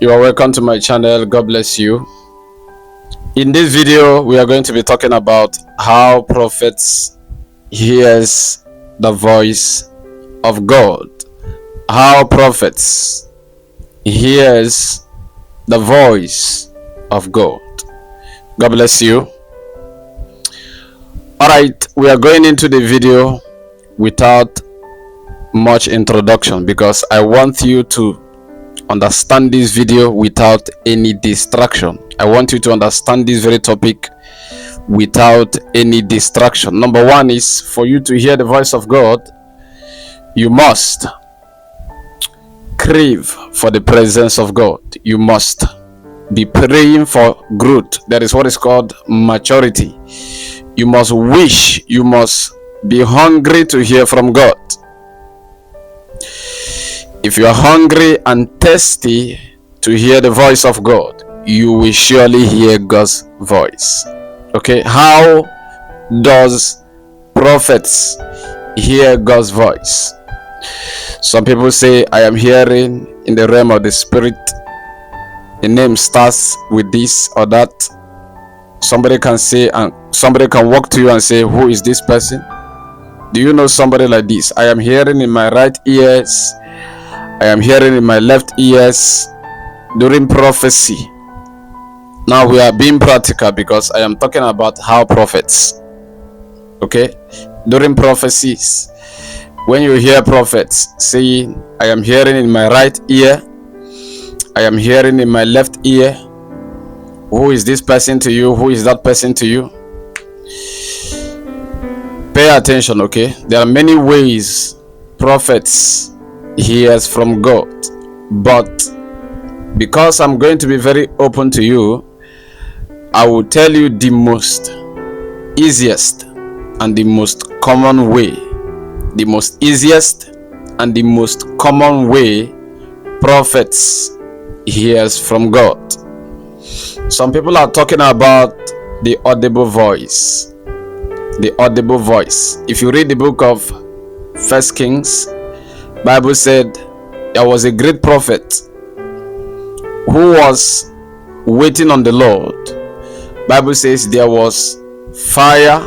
You are welcome to my channel. God bless you. In this video, we are going to be talking about how prophets hears the voice of God. How prophets hears the voice of God. God bless you. Alright, we are going into the video without much introduction because I want you to understand this video without any distraction. I want you to understand this very topic without any distraction. Number one is for you to hear the voice of God, you must crave for the presence of God. You must be praying for growth. That is what is called maturity. You must wish, you must be hungry to hear from God. If you are hungry and thirsty to hear the voice of God, you will surely hear God's voice. Okay, how does prophets hear God's voice? Some people say, I am hearing in the realm of the spirit. The name starts with this or that. Somebody can say, and somebody can walk to you and say, who is this person? Do you know somebody like this? I am hearing in my right ears, I am hearing in my left ears during prophecy. Now we are being practical because I am talking about how prophets, okay, during prophecies, when you hear prophets saying, I am hearing in my right ear, I am hearing in my left ear, who is this person to you? Who is that person to you? Pay attention, okay? There are many ways prophets hears from God, but because I'm going to be very open to you, I will tell you the most easiest and the most common way, the most easiest and the most common way prophets hears from God. Some people are talking about the audible voice. The audible voice. If you read the book of First Kings, Bible said there was a great prophet who was waiting on the Lord. Bible says there was fire,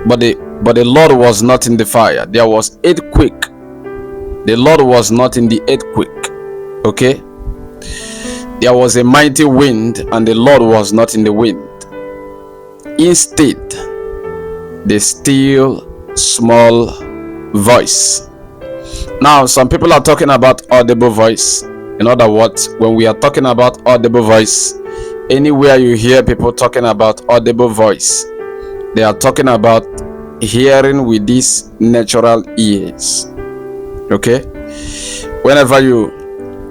but the Lord was not in the fire. There was earthquake. The Lord was not in the earthquake. Okay? There was a mighty wind, and the Lord was not in the wind. Instead, the still small voice. Now, some people are talking about audible voice. In other words, when we are talking about audible voice, anywhere you hear people talking about audible voice, they are talking about hearing with these natural ears. Okay? Whenever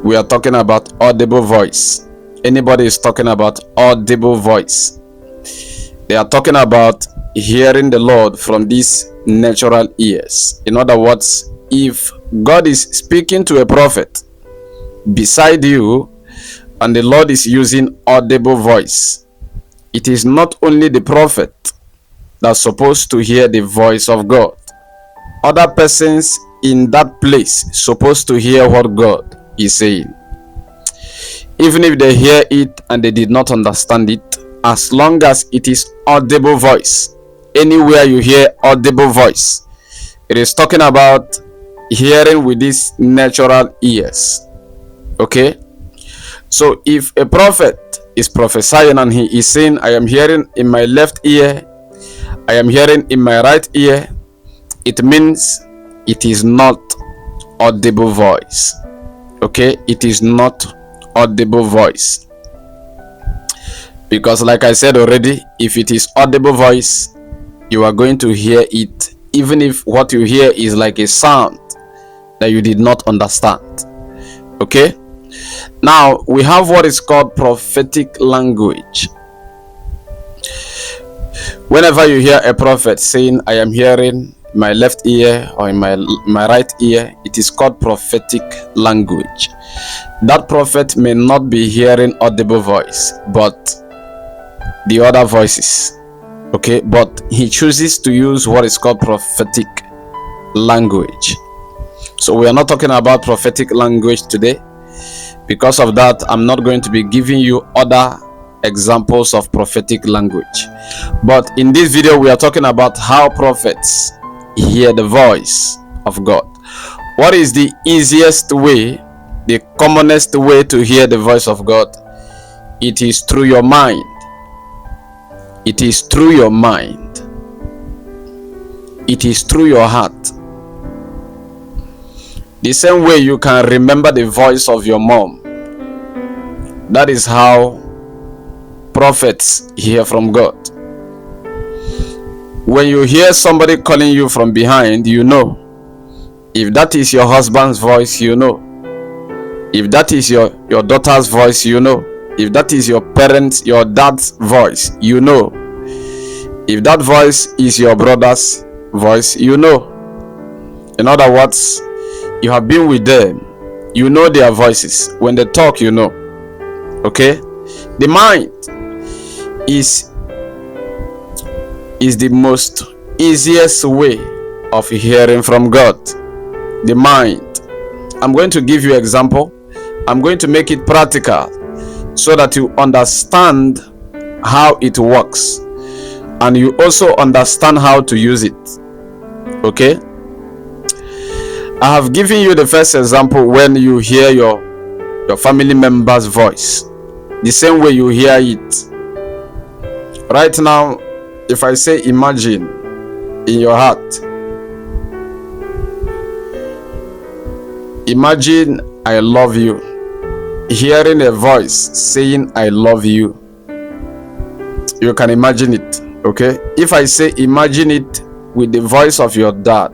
we are talking about audible voice, anybody is talking about audible voice, they are talking about hearing the Lord from these natural ears. In other words, if God is speaking to a prophet beside you and the Lord is using audible voice, it is not only the prophet that's supposed to hear the voice of God. Other persons in that place supposed to hear what God is saying. Even if they hear it and they did not understand it, as long as it is audible voice, anywhere you hear audible voice, it is talking about hearing with these natural ears. Okay? So if a prophet is prophesying and he is saying, I am hearing in my left ear, I am hearing in my right ear, it means it is not audible voice. Okay? It is not audible voice. Because like I said already, if it is audible voice, you are going to hear it, even if what you hear is like a sound that you did not understand. Okay? Now, we have what is called prophetic language. Whenever you hear a prophet saying, I am hearing in my left ear or in my right ear, it is called prophetic language. That prophet may not be hearing audible voice, but the other voices. Okay, but he chooses to use what is called prophetic language. So we are not talking about prophetic language today. Because of that, I'm not going to be giving you other examples of prophetic language. But in this video, we are talking about how prophets hear the voice of God. What is the easiest way, the commonest way to hear the voice of God? It is through your mind. It is through your mind. It is through your heart. The same way you can remember the voice of your mom. That is how prophets hear from God. When you hear somebody calling you from behind, you know. If that is your husband's voice, you know. If that is your daughter's voice, you know. If that is your parents, your dad's voice, you know. If that voice is your brother's voice, you know. In other words, you have been with them, you know their voices. When they talk, you know. Okay? The mind is the most easiest way of hearing from God. The mind. I'm going to give you an example. I'm going to make it practical so that you understand how it works and you also understand how to use it. Okay? I have given you the first example when you hear your family member's voice, the same way you hear it. Right now, if I say imagine in your heart, imagine I love you. Hearing a voice saying I love you, you can imagine it. Okay? If I say imagine it with the voice of your dad,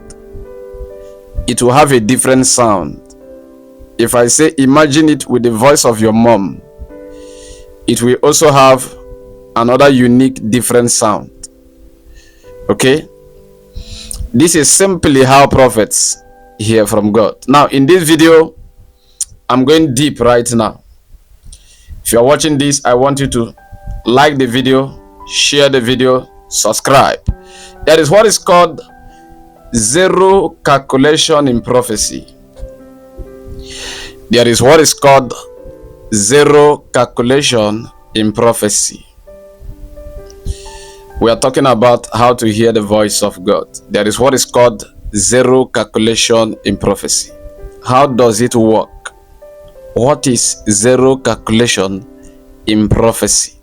it will have a different sound. If I say imagine it with the voice of your mom, it will also have another unique different sound. Okay? This is simply how prophets hear from God. Now in this video, I'm going deep right now. If you're watching this, I want you to like the video, share the video, subscribe. That is what is called zero calculation in prophecy. There is what is called zero calculation in prophecy. We are talking about how to hear the voice of God. There is what is called zero calculation in prophecy. How does it work? What is zero calculation in prophecy?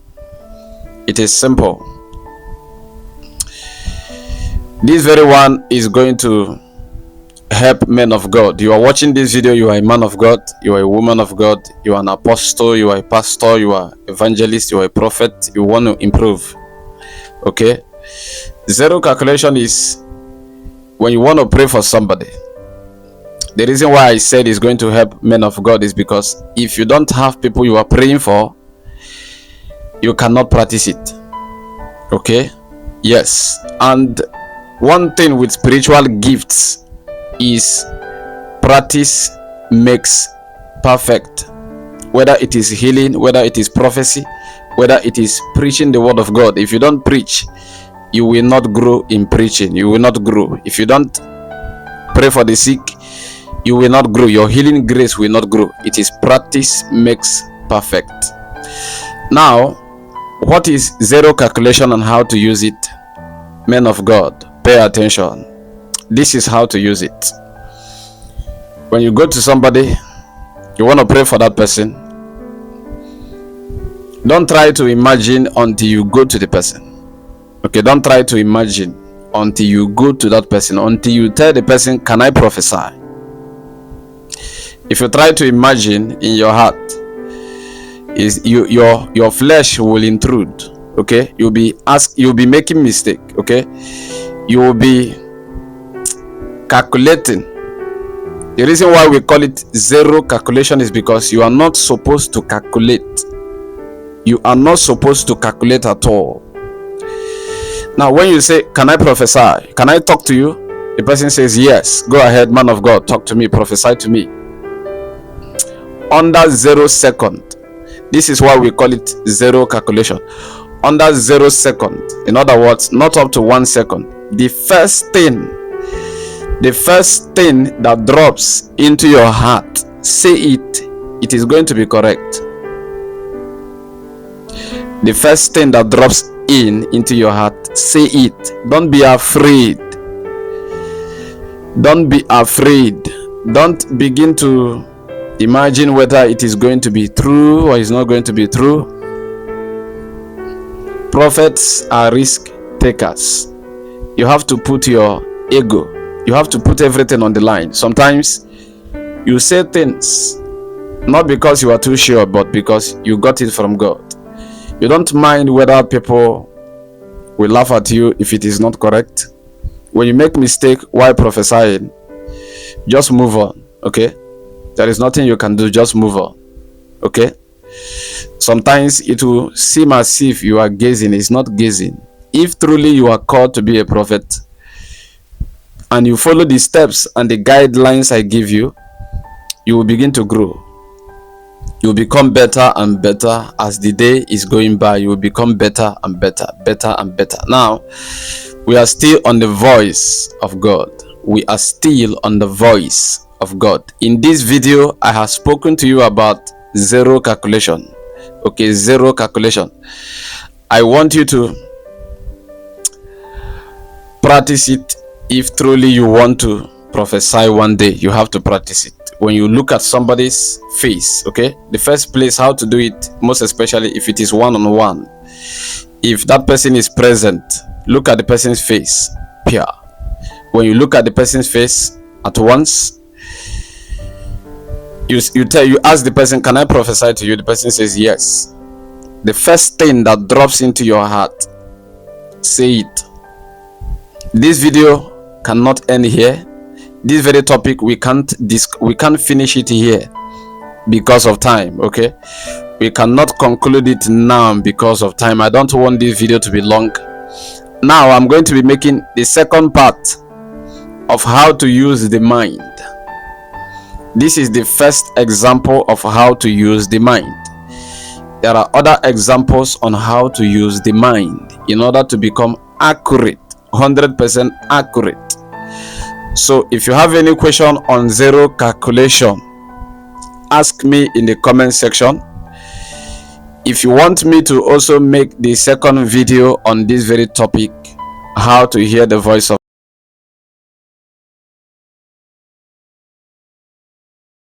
It is simple. This very one is going to help men of God. You are watching this video, you are a man of God, you are a woman of God, you are an apostle, you are a pastor, you are evangelist, you are a prophet, you want to improve. Okay? Zero calculation is when you want to pray for somebody. The reason why I said it's going to help men of God is because if you don't have people you are praying for, you cannot practice it. Okay? Yes. And one thing with spiritual gifts is practice makes perfect. Whether it is healing, whether it is prophecy, whether it is preaching the word of God. If you don't preach, you will not grow in preaching. You will not grow. If you don't pray for the sick, you will not grow. Your healing grace will not grow. It is practice makes perfect. Now, what is zero calculation and how to use it? Men of God, pay attention. This is how to use it. When you go to somebody, you want to pray for that person. Don't try to imagine until you go to the person. Okay, don't try to imagine until you go to that person, until you tell the person, can I prophesy? If you try to imagine in your heart, is your flesh will intrude. Okay, you'll be making mistake. Okay, you will be calculating. The reason why we call it zero calculation is because you are not supposed to calculate. You are not supposed to calculate at all. Now when you say, can I prophesy? Can I talk to you? The person says, yes. Go ahead, man of God, talk to me, prophesy to me. Under 0 second. This is why we call it zero calculation. Under 0 second. In other words, not up to 1 second. The first thing that drops into your heart, say it it is going to be correct. The first thing that drops into your heart, say it. Don't be afraid. Don't be afraid. Don't begin to imagine whether it is going to be true or it's not going to be true. Prophets are risk takers. You have to put your ego, you have to put everything on the line. Sometimes you say things not because you are too sure, but because you got it from God. You don't mind whether people will laugh at you if it is not correct. When you make mistake while prophesying, just move on. Okay, there is nothing you can do, just move on. Okay, sometimes it will seem as if you are gazing. It's not gazing. If truly you are called to be a prophet and you follow the steps and the guidelines I give you, you will begin to grow. You will become better and better as the day is going by. You will become better and better, better and better. Now, we are still on the voice of God. We are still on the voice of God. In this video, I have spoken to you about zero calculation. Okay, zero calculation. I want you to practice it. If truly you want to prophesy one day, you have to practice it. When you look at somebody's face, okay, the first place how to do it, most especially if it is one-on-one, if that person is present, look at the person's face. Pure. When you look at the person's face at once, you ask the person, can I prophesy to you? The person says yes. The first thing that drops into your heart, say it. This video cannot end here. This very topic we can't finish it here because of time. Okay, we cannot conclude it now because of time. I don't want this video to be long. Now I'm going to be making the second part of how to use the mind. This is the first example of how to use the mind. There are other examples on how to use the mind in order to become accurate, 100% accurate. So if you have any question on zero calculation, ask me in the comment section. If you want me to also make the second video on this very topic, how to hear the voice of